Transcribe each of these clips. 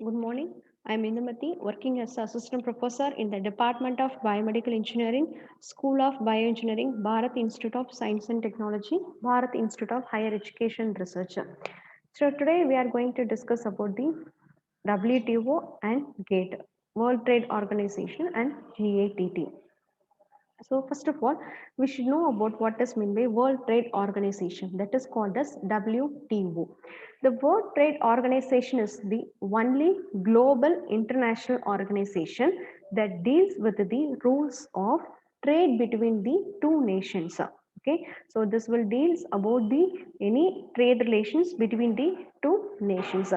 Good morning. I'm Indumati, working as assistant professor in the Department of Biomedical Engineering, School of Bioengineering, Bharat Institute of Science and Technology, Bharat Institute of Higher Education and Research. So today we are going to discuss about the WTO and GATT, World Trade Organization and GATT. So first of all, we should know about what is meant by World Trade Organization, that is called as WTO. The World Trade Organization is the only global international organization that deals with the rules of trade between the two nations. Okay, so this will deals about the any trade relations between the two nations.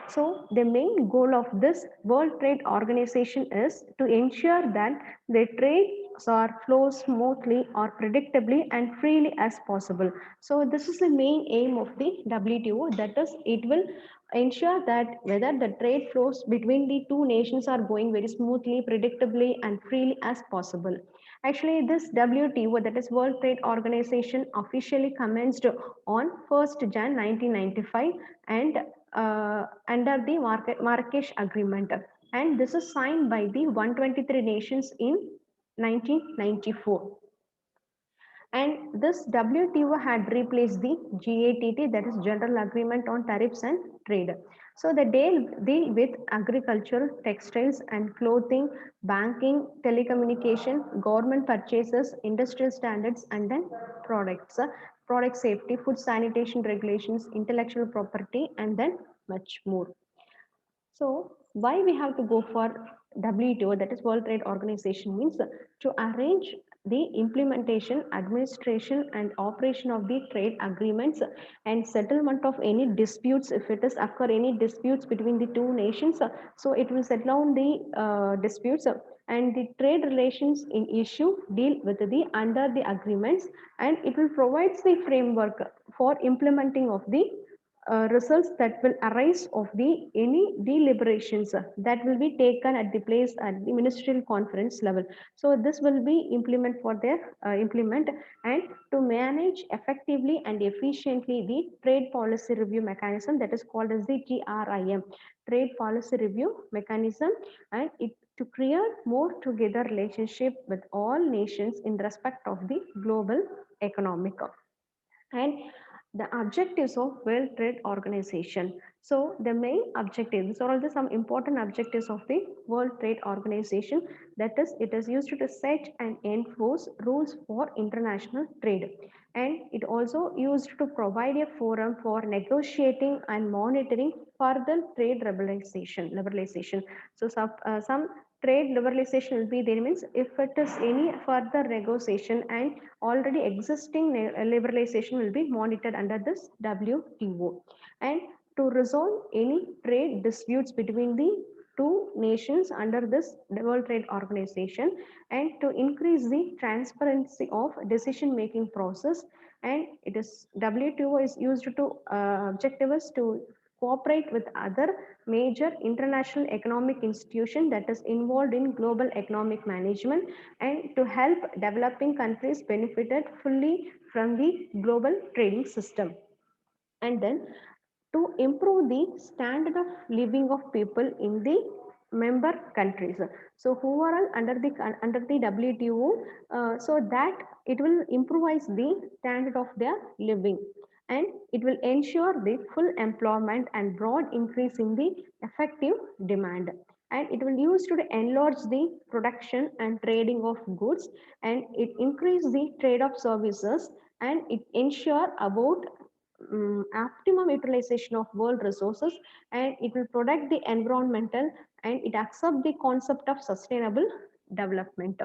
So the main goal of this World Trade Organization is to ensure that the trade or flow smoothly or predictably and freely as possible. So this is the main aim of the WTO, that is it will ensure that whether the trade flows between the two nations are going very smoothly, predictably and freely as possible. Actually, this WTO, that is World Trade Organization, officially commenced on 1st Jan 1995 and under the Marrakesh Agreement, and this is signed by the 123 nations in 1994. And this WTO had replaced the GATT, that is General Agreement on Tariffs and Trade. So the deal with agriculture, textiles and clothing, banking, telecommunication, government purchases, industrial standards, and then products, product safety, food sanitation regulations, intellectual property, and then much more. So why we have to go for WTO, that is World Trade Organization, means to arrange the implementation, administration and operation of the trade agreements and settlement of any disputes. If it is occur any disputes between the two nations, so it will settle down the disputes, and the trade relations in issue deal with the under the agreements, and it will provide the framework for implementing of the results that will arise of the any deliberations that will be taken at the place at the ministerial conference level. So this will be implement for their implement, and to manage effectively and efficiently the trade policy review mechanism, that is called as the TRIM, trade policy review mechanism, and it to create more together relationship with all nations in respect of the global economic and the objectives of World Trade Organization. So the main objectives, these are all the some important objectives of the World Trade Organization. That is, it is used to set and enforce rules for international trade. And it also used to provide a forum for negotiating and monitoring further trade liberalization. So some trade liberalization will be there, means if it is any further negotiation and already existing liberalization will be monitored under this WTO. And to resolve any trade disputes between the two nations under this World Trade Organization, and to increase the transparency of decision making process, and it is WTO is used to objective is to cooperate with other major international economic institution that is involved in global economic management, and to help developing countries benefited fully from the global trading system, and then to improve the standard of living of people in the member countries. So who are all under the WTO, so that it will improvise the standard of their living, and it will ensure the full employment and broad increase in the effective demand, and it will use to enlarge the production and trading of goods, and it increase the trade of services, and it ensure about optimum utilization of world resources, and it will protect the environmental, and it accept the concept of sustainable development.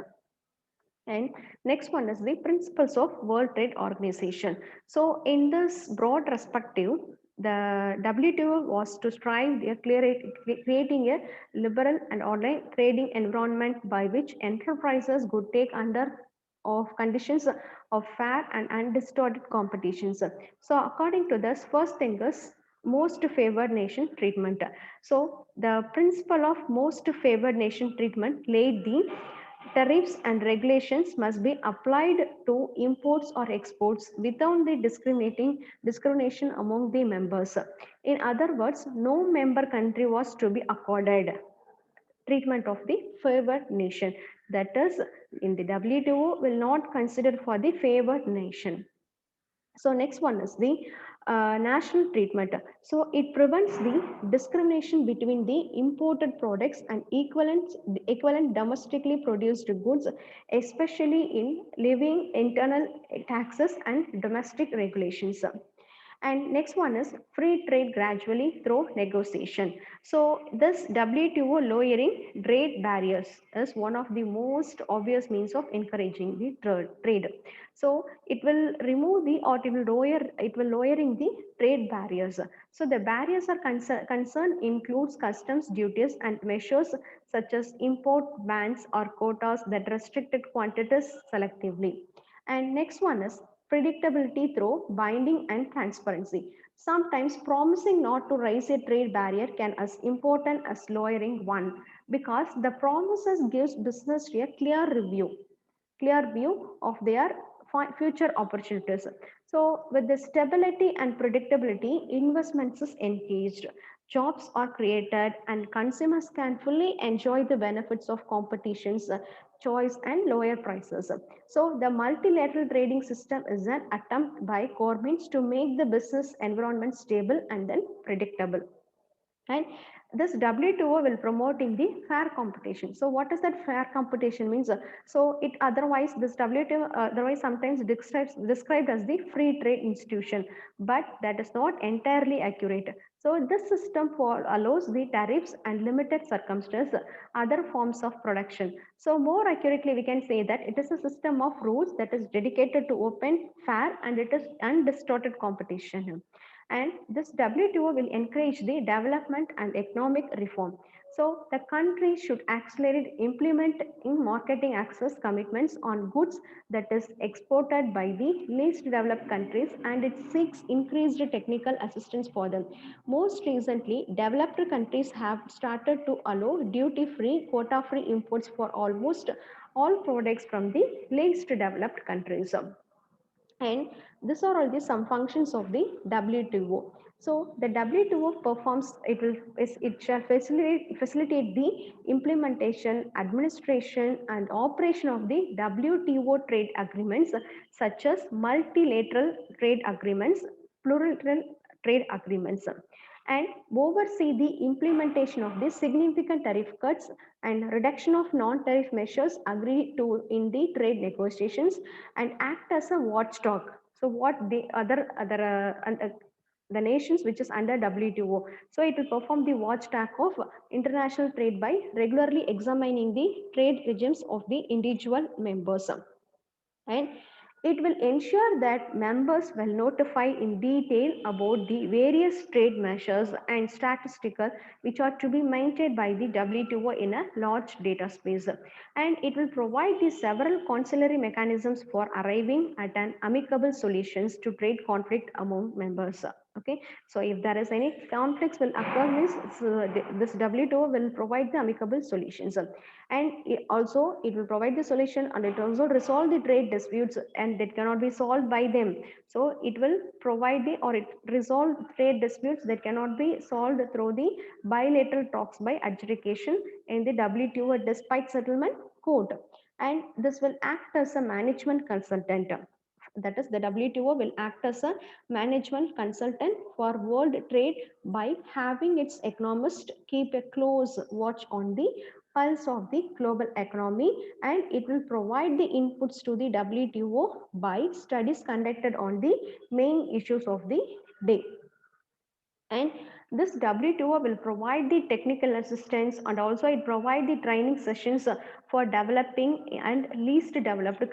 And next one is the principles of World Trade Organization. So in this broad perspective, the WTO was to strive at creating a liberal and online trading environment by which enterprises could take under of conditions of fair and undistorted competitions. So according to this, first thing is most favored nation treatment. So the principle of most favored nation treatment laid the Tariffs and regulations must be applied to imports or exports without the discrimination among the members. In other words, no member country was to be accorded treatment of the favored nation. That is, in the WTO will not consider for the favored nation. So next one is the national treatment. So it prevents the discrimination between the imported products and equivalent domestically produced goods, especially in living internal taxes and domestic regulations. And next one is free trade gradually through negotiation. So this WTO lowering trade barriers is one of the most obvious means of encouraging the trade. So it will remove the, or it will lowering the trade barriers. So the barriers are concern includes customs duties and measures such as import bans or quotas that restricted quantities selectively. And next one is predictability through binding and transparency. Sometimes promising not to raise a trade barrier can as important as lowering one, because the promises gives business a clear view of their future opportunities. So with the stability and predictability, investments is engaged, jobs are created, and consumers can fully enjoy the benefits of competitions, choice, and lower prices. So the multilateral trading system is an attempt by governments to make the business environment stable and then predictable. And this WTO will promoting the fair competition. So what is that fair competition means? So it otherwise this WTO otherwise sometimes described as the free trade institution, but that is not entirely accurate. So this system allows the tariffs and limited circumstances other forms of production. So more accurately we can say that it is a system of rules that is dedicated to open, fair, and it is undistorted competition. And this WTO will encourage the development and economic reform. So the country should accelerate implementing marketing access commitments on goods that is exported by the least developed countries, and it seeks increased technical assistance for them. Most recently, developed countries have started to allow duty-free, quota-free imports for almost all products from the least developed countries. And these are all the some functions of the WTO. So the WTO performs, it shall facilitate the implementation, administration, and operation of the WTO trade agreements, such as multilateral trade agreements, plurilateral trade agreements, and oversee the implementation of the significant tariff cuts and reduction of non-tariff measures agreed to in the trade negotiations, and act as a watchdog. So what the the nations which is under WTO. So it will perform the watchdog of international trade by regularly examining the trade regimes of the individual members. And it will ensure that members will notify in detail about the various trade measures and statistical which are to be maintained by the WTO in a large data space. And it will provide the several conciliatory mechanisms for arriving at an amicable solutions to trade conflict among members. Okay, so if there is any conflicts will occur means this WTO will provide the amicable solutions. And also it will provide the solution, and it also resolve the trade disputes and that cannot be solved by them. So it will provide the, or it resolve trade disputes that cannot be solved through the bilateral talks by adjudication in the WTO despite settlement court. And this will act as a management consultant. That is, the WTO will act as a management consultant for world trade by having its economists keep a close watch on the pulse of the global economy, and it will provide the inputs to the WTO by studies conducted on the main issues of the day. And this WTO will provide the technical assistance, and also it provide the training sessions for developing and least developed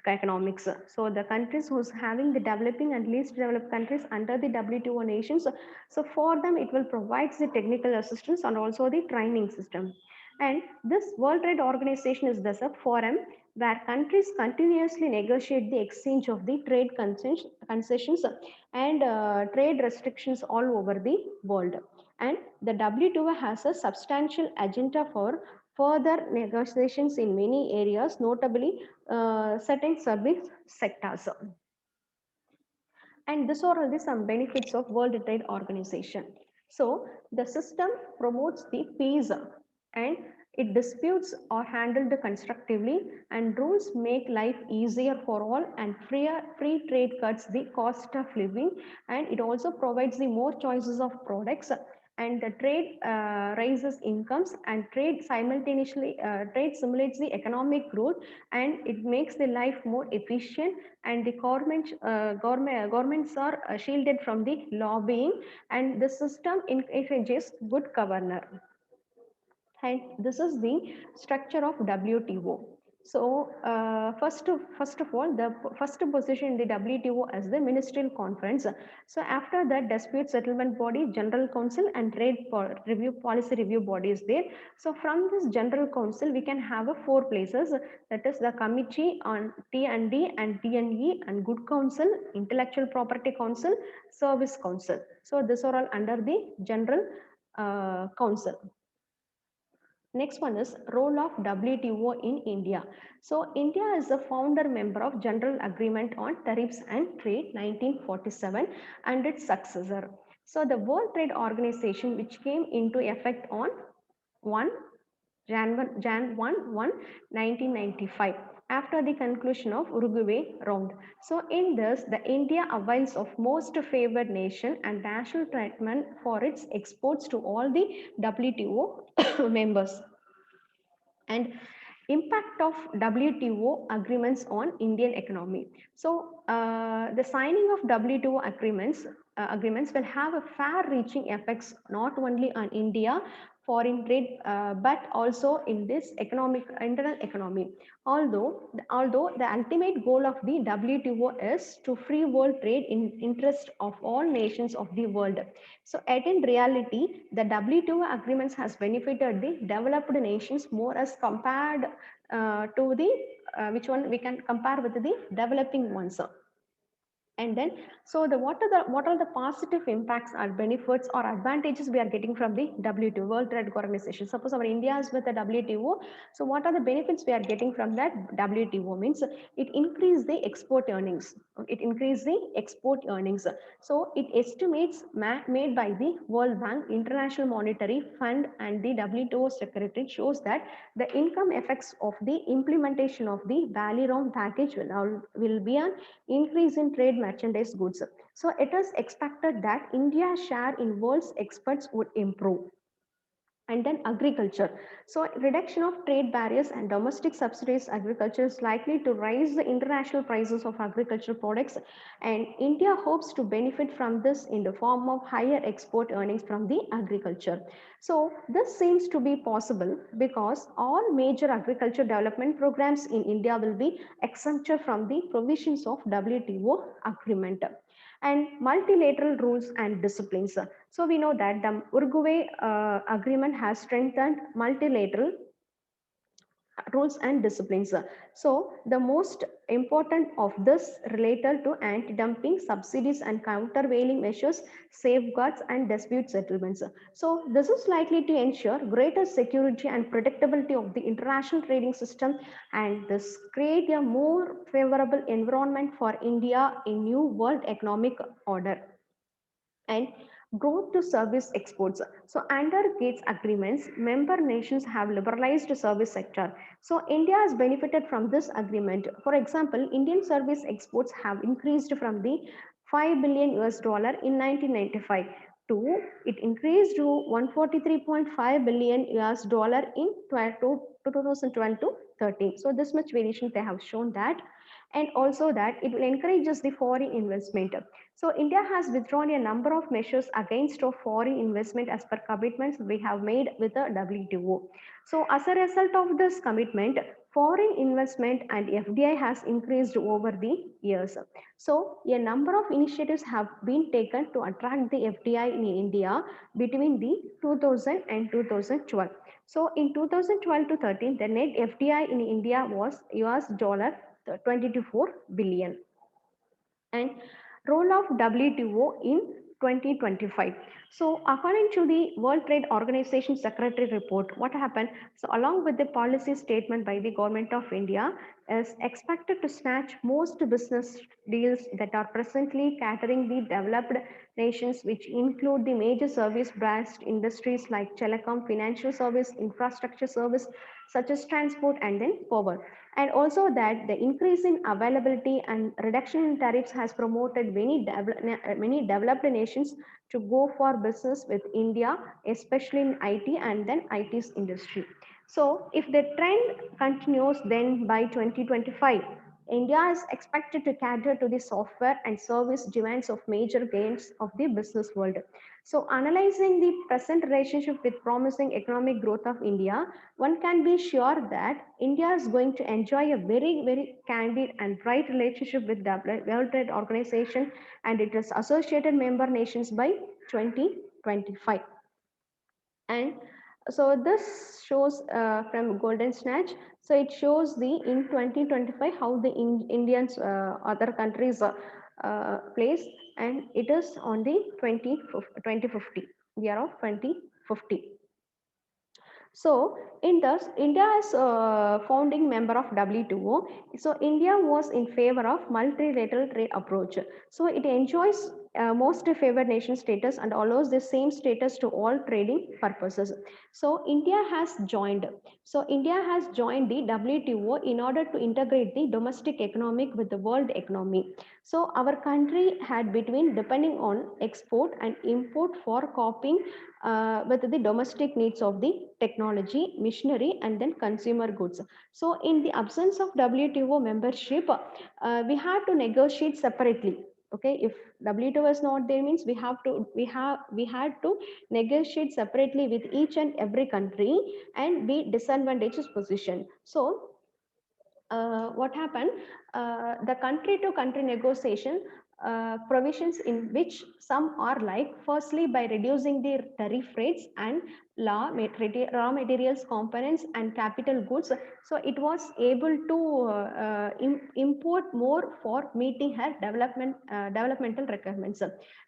economics. So the countries who's having the developing and least developed countries under the WTO nations, so for them it will provide the technical assistance and also the training system. And this World Trade Organization is thus a forum where countries continuously negotiate the exchange of the trade concessions and trade restrictions all over the world. And the WTO has a substantial agenda for further negotiations in many areas, notably certain service sectors. And this are all the some benefits of World Trade Organization. So the system promotes the peace and it disputes are handled constructively and rules make life easier for all and free trade cuts the cost of living and it also provides the more choices of products and the trade raises incomes and trade simulates the economic growth and it makes the life more efficient and the governments are shielded from the lobbying and the system encourages good governor. And this is the structure of WTO. So first of all, the first position in the WTO as the ministerial conference. So after that, dispute settlement body, general council, and trade policy review body is there. So from this general council, we can have a four places. That is the committee on T&D and TNE and good council, intellectual property council, service council. So these are all under the general council. Next one is role of WTO in India. So India is a founder member of General Agreement on Tariffs and Trade 1947 and its successor. So the World Trade Organization which came into effect on 1 Jan 1, 1995 after the conclusion of Uruguay round. So in this, the India avails of most favored nation and national treatment for its exports to all the WTO members. And impact of WTO agreements on Indian economy. So the signing of WTO agreements will have a far-reaching effects not only on India foreign trade but also in this internal economy. Although the ultimate goal of the WTO is to free world trade in interest of all nations of the world. So yet in reality, the WTO agreements has benefited the developed nations more as compared to the which one we can compare with the developing ones. And then so the what are the positive impacts or benefits or advantages we are getting from the WTO World Trade Organization? Suppose our India is with the WTO, so what are the benefits we are getting from that WTO? Means it increase the export earnings, it increase the export earnings. So it estimates made by the World Bank, International Monetary Fund and the WTO Secretary shows that the income effects of the implementation of the Bali Round package will be an increase in trade merchandise goods. So it is expected that India's share in world's exports would improve. And then agriculture. So reduction of trade barriers and domestic subsidies agriculture is likely to raise the international prices of agricultural products and India hopes to benefit from this in the form of higher export earnings from the agriculture. So this seems to be possible because all major agriculture development programs in India will be exempted from the provisions of WTO agreement and multilateral rules and disciplines. So we know that the Uruguay agreement has strengthened multilateral rules and disciplines. So the most important of this related to anti-dumping subsidies and countervailing measures, safeguards and dispute settlements. So this is likely to ensure greater security and predictability of the international trading system and this create a more favorable environment for India in new world economic order. And growth to service exports. So under Gates agreements, member nations have liberalized service sector. So India has benefited from this agreement. For example, Indian service exports have increased from the 5 billion US dollar in 1995 to it increased to 143.5 billion US dollar in 2012 to 13. So this much variation they have shown that and also that it will encourages the foreign investment. So India has withdrawn a number of measures against of foreign investment as per commitments we have made with the WTO. So as a result of this commitment, foreign investment and FDI has increased over the years. So a number of initiatives have been taken to attract the FDI in India between the 2000 and 2012. So in 2012 to 13, the net FDI in India was US dollar 24 billion. And role of WTO in 2025. So according to the World Trade Organization Secretary report, what happened? So along with the policy statement by the government of India is expected to snatch most business deals that are presently catering the developed nations, which include the major service-based industries like telecom, financial service, infrastructure service, such as transport and then power. And also that the increase in availability and reduction in tariffs has promoted many developed nations to go for business with India, especially in IT and then IT's industry. So if the trend continues, then by 2025, India is expected to cater to the software and service demands of major gains of the business world. So analyzing the present relationship with promising economic growth of India, one can be sure that India is going to enjoy a very candid and bright relationship with the World Trade Organization and its associated member nations by 2025. And so this shows from Golden Snatch. So it shows the in 2025 how the Indians other countries place, and it is on the 2050 year of 2050. So in this, India is a founding member of WTO. So India was in favor of multilateral trade approach. So it enjoys most favored nation status and allows the same status to all trading purposes. So India has joined. So India has joined the WTO in order to integrate the domestic economic with the world economy. So our country had between depending on export and import for coping with the domestic needs of the technology, machinery, and then consumer goods. So in the absence of WTO membership, we had to negotiate separately. Okay, if WTO is not there, means we had to negotiate separately with each and every country and be disadvantageous position. So what happened, the country to country negotiation provisions in which some are like firstly by reducing the tariff rates and raw materials components and capital goods, so it was able to import more for meeting her developmental requirements.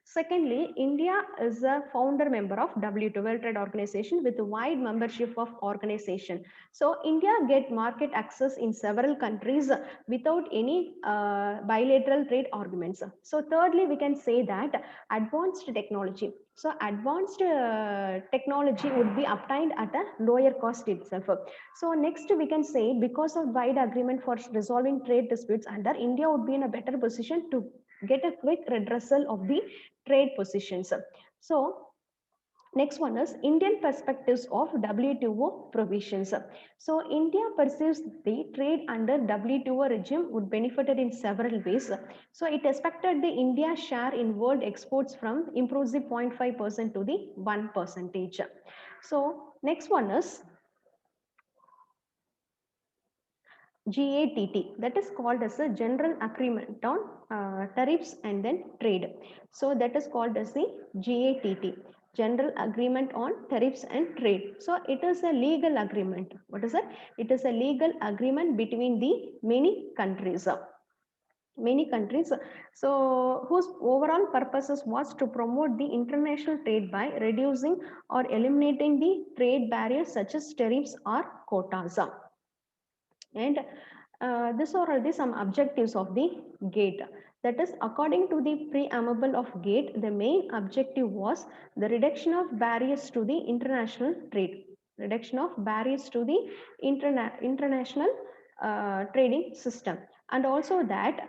Secondly, India is a founder member of WTO, World Trade Organization, with a wide membership of organization. So India get market access in several countries without any bilateral trade arguments. So thirdly, we can say that advanced technology. So advanced technology would be obtained at a lower cost itself. So next we can say because of wide agreement for resolving trade disputes under, India would be in a better position to get a quick redressal of the trade positions. So next one is Indian perspectives of WTO provisions. So India perceives the trade under WTO regime would benefited in several ways. So it expected the India share in world exports from improves the 0.5% to the 1%. So next one is GATT, that is called as a General Agreement on Tariffs and then Trade. So that is called as the GATT, General Agreement on Tariffs and Trade. So it is a legal agreement. What is it? It is a legal agreement between the many countries. So whose overall purposes was to promote the international trade by reducing or eliminating the trade barriers such as tariffs or quotas. And this are already some objectives of the GATE. That is, according to the preamble of GATE, the main objective was the reduction of barriers to the international trade. Reduction of barriers to the international trading system. And also that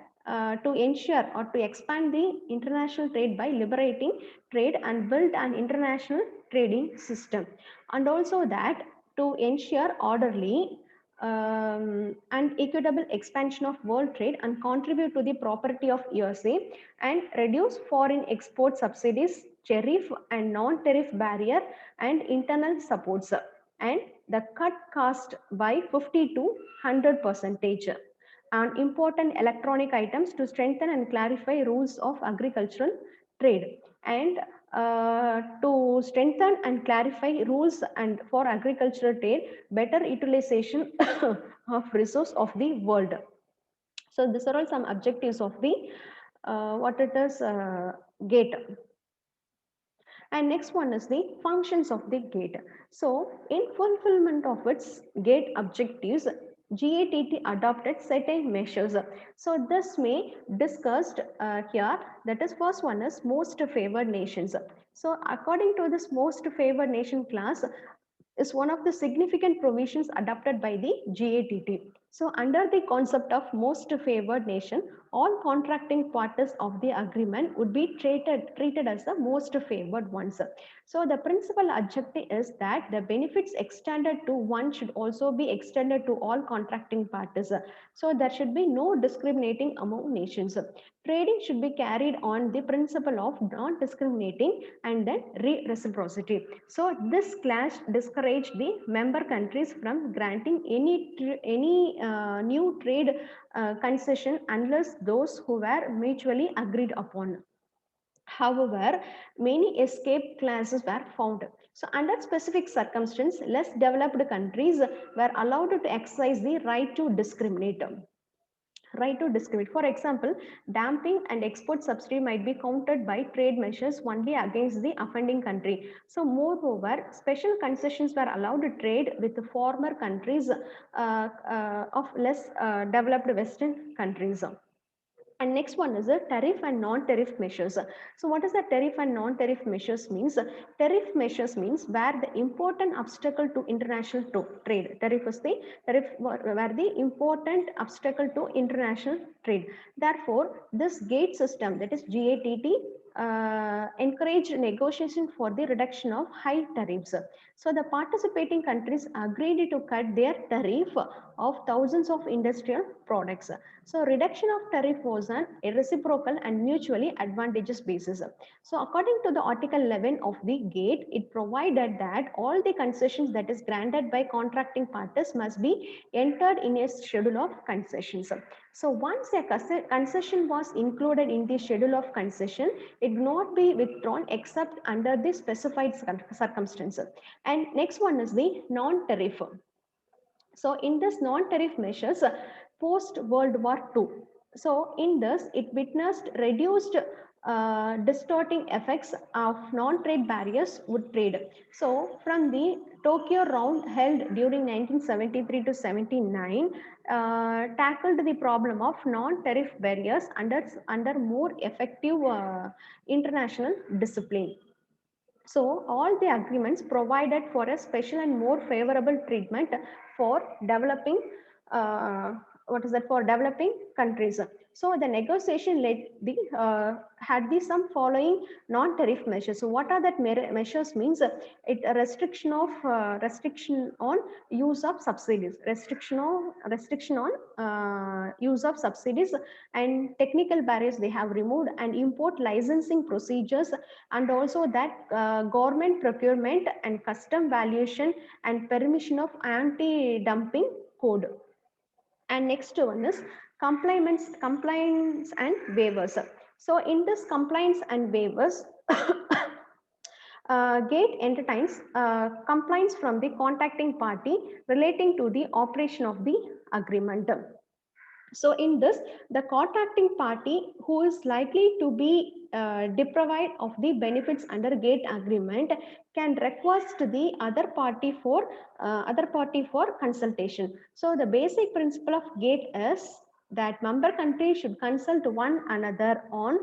to ensure or to expand the international trade by liberating trade and build an international trading system. And also that to ensure orderly and equitable expansion of world trade and contribute to the property of USA and reduce foreign export subsidies, tariff and non-tariff barrier and internal supports, and the cut cost by 50 to 100 percentage on important electronic items to strengthen and clarify rules of agricultural trade, and to strengthen and clarify rules and for agricultural trade, better utilization of resource of the world. So these are all some objectives of the what it is GATE. And next one is the functions of the gate. So in fulfillment of its gate objectives, GATT adopted certain measures. So this may discussed here. That is, first one is most favored nations. So according to this most favored nation class is one of the significant provisions adopted by the GATT. So under the concept of most favored nation, all contracting parties of the agreement would be treated as the most favored ones. So the principal objective is that the benefits extended to one should also be extended to all contracting parties. So there should be no discriminating among nations. Trading should be carried on the principle of non-discriminating and then reciprocity. So this clash discouraged the member countries from granting any new trade concession unless those who were mutually agreed upon. However, many escape clauses were found. So under specific circumstances, less developed countries were allowed to exercise the right to discriminate. Right to discriminate. For example, dumping and export subsidy might be countered by trade measures only against the offending country. So moreover, special concessions were allowed to trade with the former countries of less developed Western countries. And next one is the tariff and non-tariff measures. So what is the tariff and non-tariff measures means? Tariff measures means where the important obstacle to international trade. Tariff is the tariff where the important obstacle to international trade. Therefore, this gate system, that is GATT, encouraged negotiation for the reduction of high tariffs. So the participating countries agreed to cut their tariff of thousands of industrial products. So reduction of tariff was an reciprocal and mutually advantageous basis. So according to the Article 11 of the GATT, it provided that all the concessions that is granted by contracting parties must be entered in a schedule of concessions. So once a concession was included in the schedule of concession, it will not be withdrawn except under the specified circumstances. And next one is the non-tariff. So in this non-tariff measures, post World War II. So in this, it witnessed reduced distorting effects of non-trade barriers would trade. So from the Tokyo round held during 1973 to 79, tackled the problem of non-tariff barriers under more effective international discipline. So all the agreements provided for a special and more favorable treatment for developing what is that for developing countries. So the negotiation had the some following non-tariff measures. So what are that measures means? It a restriction on use of subsidies, restriction on use of subsidies and technical barriers they have removed, and import licensing procedures, and also that government procurement and custom valuation and permission of anti-dumping code. And next one is compliance and waivers. So in this compliance and waivers, GATT entertains compliance from the contracting party relating to the operation of the agreement. So in this, the contracting party who is likely to be deprived of the benefits under GATT agreement can request the other party for consultation. So the basic principle of GATT is that member countries should consult one another on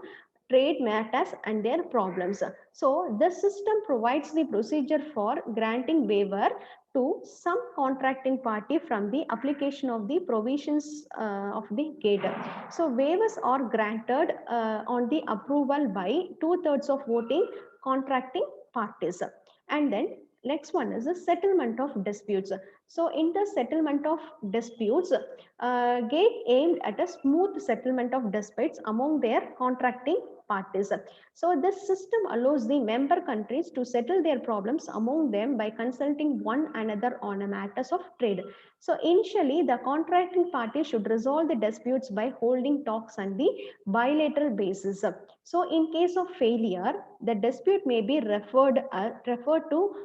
trade matters and their problems. So this system provides the procedure for granting waiver to some contracting party from the application of the provisions of the GATT. So waivers are granted on the approval by 2/3 of voting contracting parties. And then next one is the settlement of disputes. So in the settlement of disputes, GATT aimed at a smooth settlement of disputes among their contracting parties. So this system allows the member countries to settle their problems among them by consulting one another on a matters of trade. So initially, the contracting party should resolve the disputes by holding talks on the bilateral basis. So in case of failure, the dispute may be referred to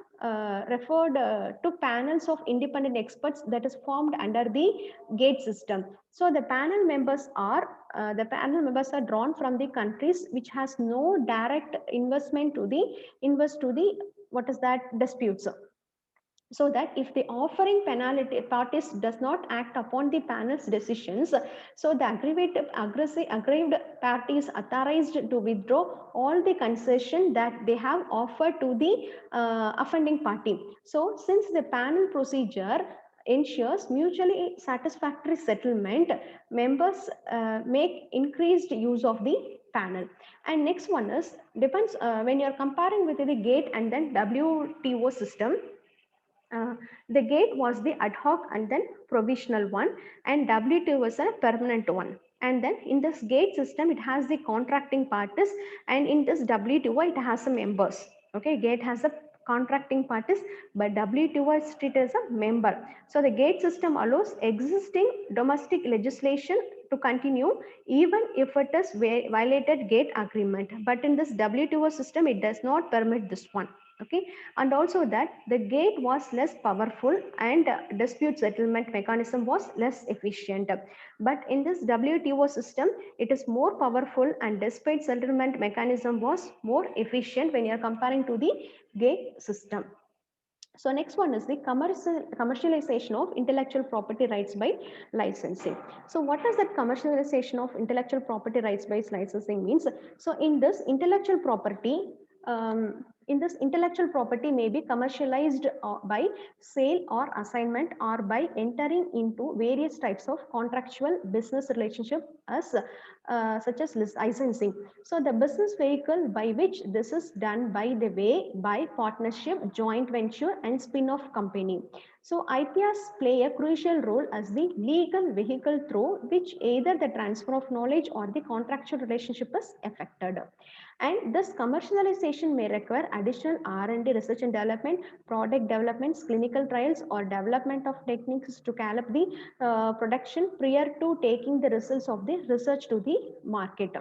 referred to panels of independent experts that is formed under the gate system. So the panel members are drawn from the countries which has no direct investment to the what is that disputes, so that if the offering penalty parties does not act upon the panel's decisions, so the aggrieved parties authorized to withdraw all the concession that they have offered to the offending party. So since the panel procedure ensures mutually satisfactory settlement, members make increased use of the panel. And next one is depends when you're comparing with the gate and then WTO system. The gate was the ad hoc and then provisional one, and WTO was a permanent one. And then in this gate system, it has the contracting parties, and in this WTO, it has some members. Okay, gate has a contracting parties, but WTO is treated as a member. So the gate system allows existing domestic legislation to continue even if it is violated gate agreement. But in this WTO system, it does not permit this one. Okay, and also that the gate was less powerful and dispute settlement mechanism was less efficient. But in this WTO system, it is more powerful and dispute settlement mechanism was more efficient when you are comparing to the gate system. So next one is the commercialization of intellectual property rights by licensing. So what does that commercialization of intellectual property rights by licensing means? So in this intellectual property may be commercialized by sale or assignment or by entering into various types of contractual business relationship as such as licensing. So the business vehicle by which this is done by the way by partnership, joint venture and spin-off company. So IPRs play a crucial role as the legal vehicle through which either the transfer of knowledge or the contractual relationship is effected. And this commercialization may require additional R&D, research and development, product developments, clinical trials or development of techniques to scale up the production prior to taking the results of the research to the market.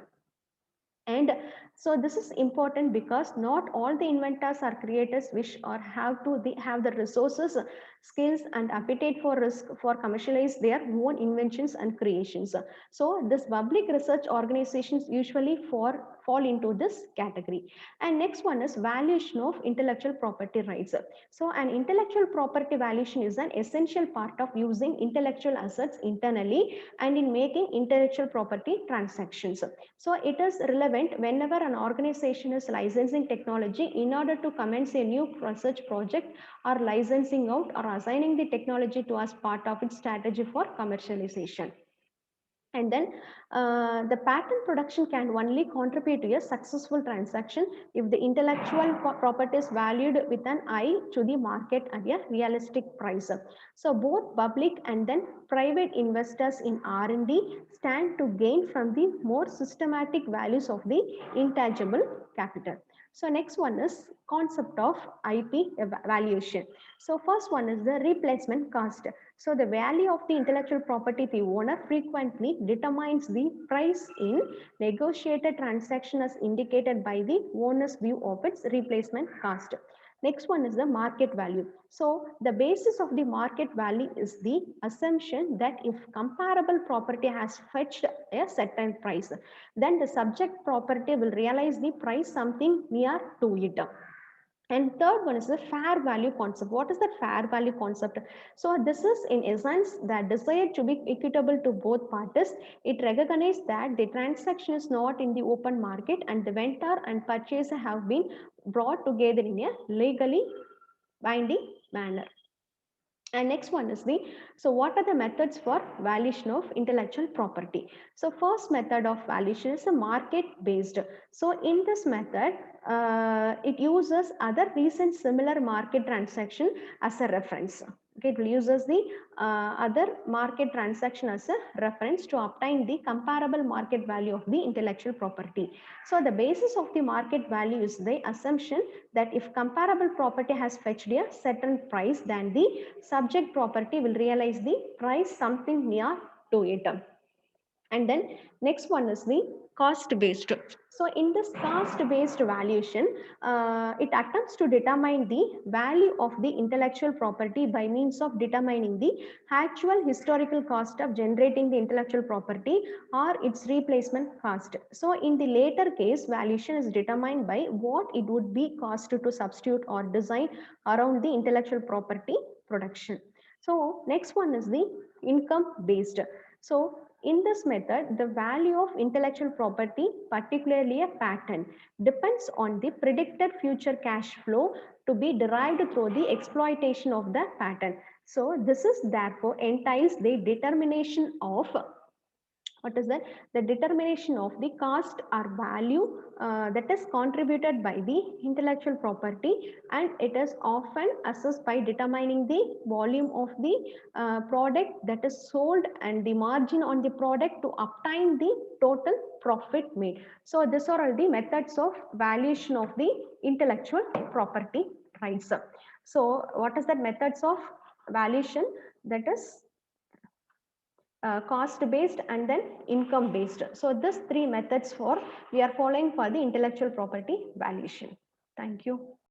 And so this is important because not all the inventors or creators wish or have to have the resources, skills and appetite for risk for commercialize their own inventions and creations. So this public research organizations usually fall into this category. And next one is valuation of intellectual property rights. So an intellectual property valuation is an essential part of using intellectual assets internally and in making intellectual property transactions. So it is relevant whenever an organization is licensing technology in order to commence a new research project or licensing out or assigning the technology to as part of its strategy for commercialization. And then the patent production can only contribute to a successful transaction if the intellectual property is valued with an eye to the market at a realistic price. So both public and then private investors in R&D stand to gain from the more systematic values of the intangible capital. So next one is concept of IP valuation. So first one is the replacement cost. So the value of the intellectual property the owner frequently determines the price in negotiated transaction as indicated by the owner's view of its replacement cost. Next one is the market value. So the basis of the market value is the assumption that if comparable property has fetched a certain price, then the subject property will realize the price something near to it. And third one is the fair value concept. What is that fair value concept? So this is in essence that desire to be equitable to both parties. It recognizes that the transaction is not in the open market and the vendor and purchaser have been brought together in a legally binding manner. And next one is the, so what are the methods for valuation of intellectual property? So first method of valuation is a market based. So in this method, it uses other recent similar market transaction as a reference. Okay, it uses the other market transaction as a reference to obtain the comparable market value of the intellectual property. So the basis of the market value is the assumption that if comparable property has fetched a certain price, then the subject property will realize the price something near to it. And then next one is the cost based. So in this cost based valuation, it attempts to determine the value of the intellectual property by means of determining the actual historical cost of generating the intellectual property or its replacement cost. So in the later case, valuation is determined by what it would be cost to substitute or design around the intellectual property production. So next one is the income based. So in this method, the value of intellectual property, particularly a patent, depends on the predicted future cash flow to be derived through the exploitation of the patent. So this is therefore entails the determination of what is that, the determination of the cost or value that is contributed by the intellectual property, and it is often assessed by determining the volume of the product that is sold and the margin on the product to obtain the total profit made. So these are all the methods of valuation of the intellectual property rights. So what is that methods of valuation? That is cost based and then income based. So this three methods for we are following for the intellectual property valuation. Thank you.